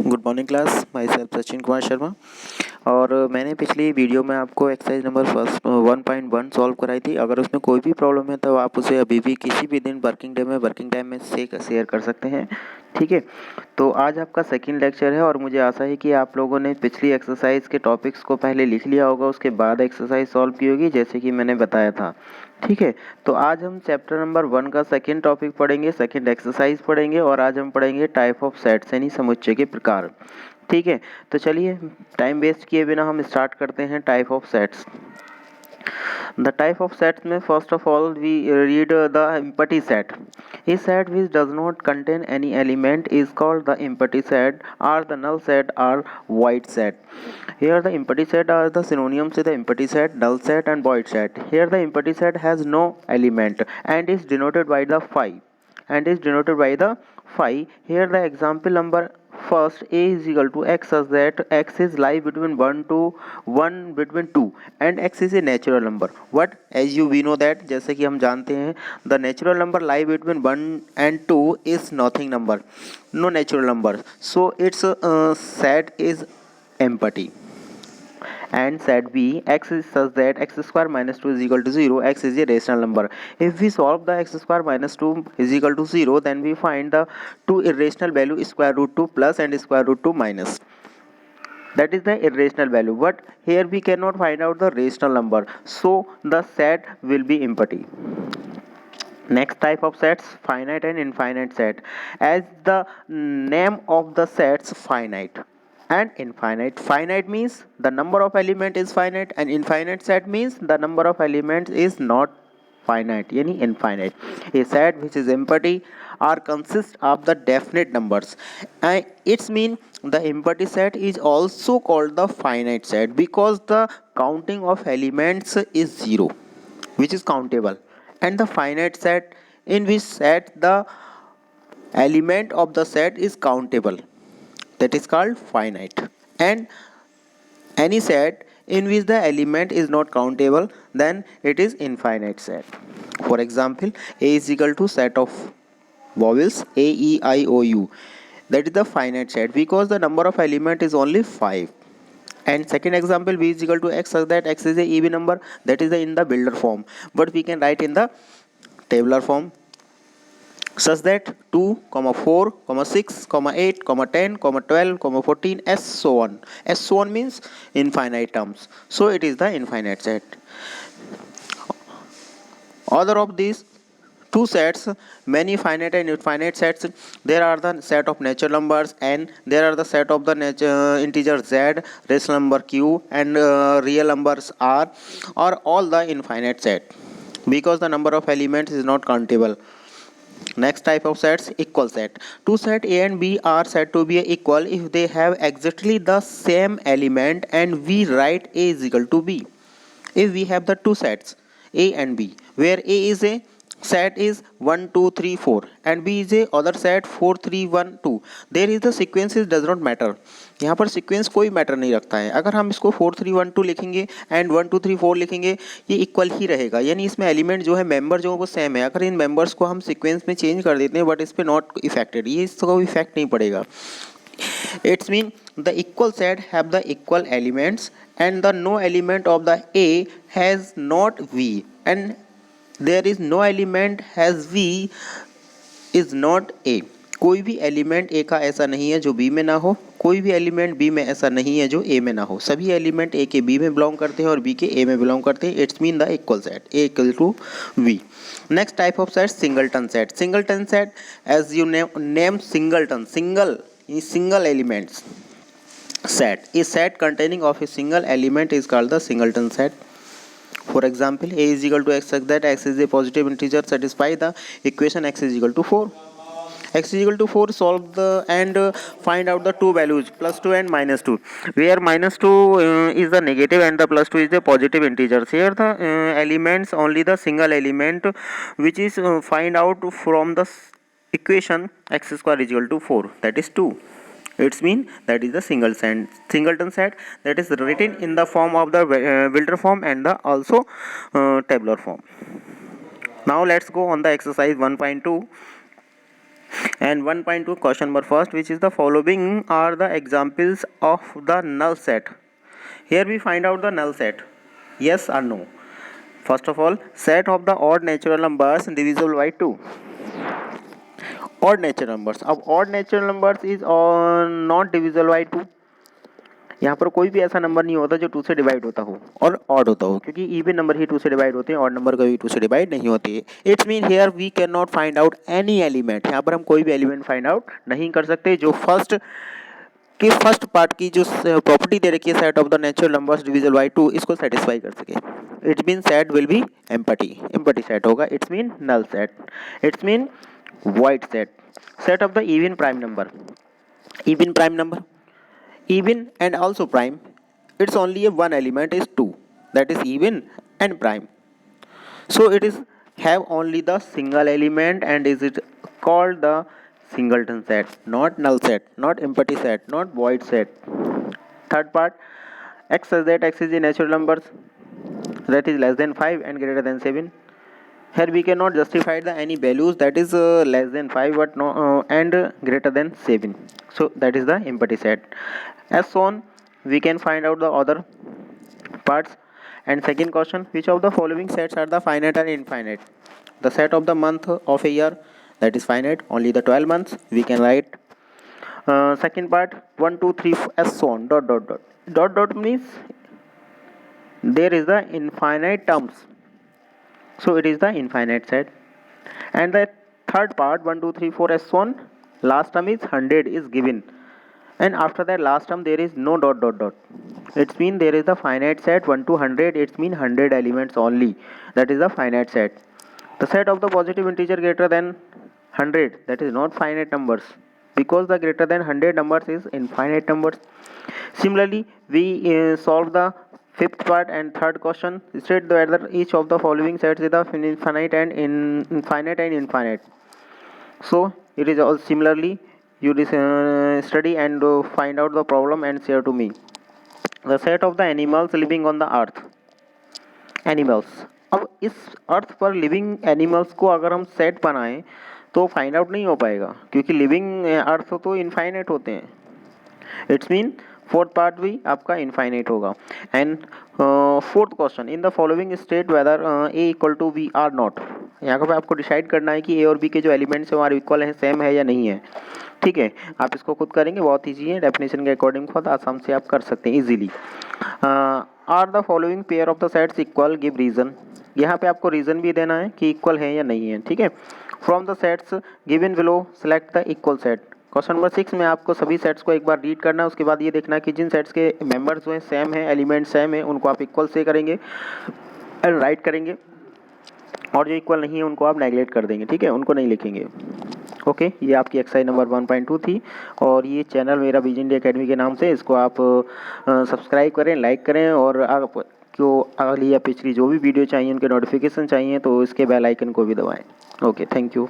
Good morning class, my self Sachin Kumar Sharma. और मैंने पिछली वीडियो में आपको एक्सरसाइज नंबर फर्स्ट 1.1 सॉल्व कराई थी। अगर उसमें कोई भी प्रॉब्लम है तो आप उसे अभी भी किसी भी दिन वर्किंग डे में वर्किंग टाइम में से शेयर कर सकते हैं। ठीक है, तो आज आपका सेकंड लेक्चर है और मुझे आशा है कि आप लोगों ने पिछली एक्सरसाइज के टॉपिक्स को पहले लिख लिया होगा, उसके बाद एक्सरसाइज सॉल्व की होगी जैसे कि मैंने बताया था। ठीक है, तो आज हम चैप्टर नंबर 1 का सेकंड टॉपिक पढ़ेंगे, सेकंड एक्सरसाइज पढ़ेंगे और आज हम पढ़ेंगे टाइप ऑफ सेट्स यानी समुच्चय के प्रकार। ठीक है, तो चलिए टाइम वेस्ट किए बिना हम स्टार्ट करते हैं type of sets. The type of sets में first of all we read the empty set. A set which does not contain any element is called the empty set, or the null set or void set. Here the empty set are the synonyms to the empty set, null set and void set. Here the empty set has no element and is denoted by the phi. Here the example number first a is equal to x such that x is lie between 1 to 1 between 2 and x is a natural number. What? As we know that जैसे कि हम जानते हैं the natural number lie between 1 and 2 is nothing number, no natural number, so its set is empty. And set B, x is such that x square minus 2 is equal to 0, x is a rational number. If we solve the x square minus 2 is equal to 0, then we find the two irrational value square root 2 plus and square root 2 minus. That is the irrational value, but here we cannot find out the rational number, so the set will be empty. Next type of sets, finite and infinite set. As the name of the sets, finite and infinite. Finite means the number of element is finite and infinite set means the number of elements is not finite, yani infinite. A set which is empty or consists of the definite numbers. And its mean the empty set is also called the finite set because the counting of elements is zero, which is countable, and the finite set in which set the element of the set is countable, that is called finite. And any set in which the element is not countable, then it is infinite set. For example, a is equal to set of vowels a, e, I, o, u, that is the finite set because the number of element is only 5. And second example, b is equal to x such that x is a even number, that is in the builder form, but we can write in the tabular form such that 2, 4, 6, 8, 10, 12, 14, as so on. As so on means infinite terms, so it is the infinite set. Other of these two sets, many finite and infinite sets, there are the set of natural numbers and there are the set of the integer z, rational number q and real numbers r, or all the infinite set because the number of elements is not countable. Next type of sets, equal set. Two set A and B are said to be equal if they have exactly the same element and we write A is equal to B. If we have the two sets A and B, where A is a set is 1 2 3 4 and B is a other set 4 3 1 2, there is the sequences does not matter. यहाँ पर sequence कोई matter नहीं रखता है। अगर हम इसको 4 3 1 2 लिखेंगे एंड 1 2 3 4 लिखेंगे, ये इक्वल ही रहेगा, यानी इसमें एलिमेंट जो है मेंबर जो है वो सेम है। अगर इन मेंबर्स को हम सीक्वेंस में चेंज कर देते हैं बट इस पर नॉट इफेक्टेड, ये इसको इफेक्ट नहीं पड़ेगा। It's mean the equal set have the equal elements and the no element of the A has not V, and there is no element has V is not A. कोई भी element ए का ऐसा नहीं है जो B में ना हो, कोई भी एलिमेंट बी में ऐसा नहीं है जो ए में ना हो, सभी एलिमेंट ए के बी में बिलोंग करते हैं और बी के ए में बिलोंग करते हैं। It's mean the equal set a equal to b. Next type of set, singleton set. Singleton set as you name singleton, single elements set. A set containing of a single element is called the singleton set. For example, a is equal to x such that x is a positive integer, satisfy the equation x is equal to 4. X is equal to 4, solve the and find out the two values plus 2 and minus 2, where minus 2 is the negative and the plus 2 is the positive integers. Here the elements only the single element which is find out from the equation x square is equal to 4, that is 2. It's mean that is the singleton set that is written in the form of the Wilder form and the also tabular form. Now let's go on the exercise 1.2. And 1.2 question number first, which is the following are the examples of the null set. Here we find out the null set, yes or no. First of all, set of the odd natural numbers divisible by 2. Odd natural numbers, अब odd natural numbers is not divisible by 2. यहाँ पर कोई भी ऐसा number नहीं होता जो 2 से डिवाइड होता हो और ऑड होता हो, क्योंकि इवन नंबर ही 2 से डिवाइड होते हैं, ऑड नंबर कभी 2 से डिवाइड नहीं होती है. It's mean here we can not find out any element. यहाँ पर हम कोई भी एलिमेंट फाइंड आउट नहीं कर सकते जो फर्स्ट पार्ट की जो प्रॉपर्टी दे रखी है set of the natural numbers divisible by 2, इसको सेटिस्फाई कर सके. It's mean set will be empty set होगा. It's mean null set. It's mean void set of the even prime number. Even and also prime, it's only a one element is 2, that is even and prime. So it is have only the single element and is it called the singleton set, not null set, not empty set, not void set. Third part, x such that x is the natural numbers that is less than 5 and greater than 7. Here we cannot justify the any values that is less than 5 but no and greater than 7. So that is the empty set. As shown, we can find out the other parts. And second question, which of the following sets are the finite and infinite? The set of the month of a year, that is finite, only the 12 months we can write. Second part, 1 2 3 as shown dot means there is the infinite terms, so it is the infinite set. And the third part, 1 2 3 4 as shown, last term is 100 is given, and after that last term there is no dot. It means there is the finite set 1 to 100. It means 100 elements only, that is the finite set. The set of the positive integer greater than 100, that is not finite numbers, because the greater than 100 numbers is infinite numbers. Similarly, we solve the fifth part and third question. State whether each of the following sets is the infinite and infinite. So it is all similarly you study and find out the problem and share to me. The set of the animals living on the earth. Animals, अब इस अर्थ पर living animals को अगर हम set बनाएं तो find out नहीं हो पाएगा, क्योंकि लिविंग अर्थ तो इनफाइनाइट होते हैं. इट्स मीन फोर्थ पार्ट भी आपका इनफाइनाइट होगा. And fourth question, in the following state whether a equal to b or not. यहाँ पर आपको डिसाइड करना है कि ए और बी के जो एलिमेंट्स हैं हमारे इक्वल हैं, सेम है या नहीं है. ठीक है, आप इसको खुद करेंगे, बहुत ईजी है, डेफिनेशन के अकॉर्डिंग खुद आसाम से आप कर सकते हैं easily. Are the following pair of the sets equal, give reason. यहाँ पे आपको रीजन भी देना है कि इक्वल है या नहीं है. ठीक है, from the sets given below select the equal set. Question number 6 में आपको सभी सेट्स को एक बार रीड करना है, उसके बाद ये देखना है कि जिन सेट्स के मेंबर्स जो हैं सेम है, एलिमेंट सेम है, उनको आप इक्वल से करेंगे एंड राइट करेंगे, और जो इक्वल नहीं है उनको आप नेगलेक्ट कर देंगे. ठीक है, उनको नहीं लिखेंगे. ओके, ये आपकी एक्सरसाइज नंबर 1.2 थी. और ये चैनल मेरा विजन इंडिया अकेडमी के नाम से, इसको आप सब्सक्राइब करें, लाइक करें, और आपको अगली या पिछली जो भी वीडियो चाहिए उनके नोटिफिकेशन चाहिए तो इसके बेल आइकन को भी दबाएं. Okay, thank you.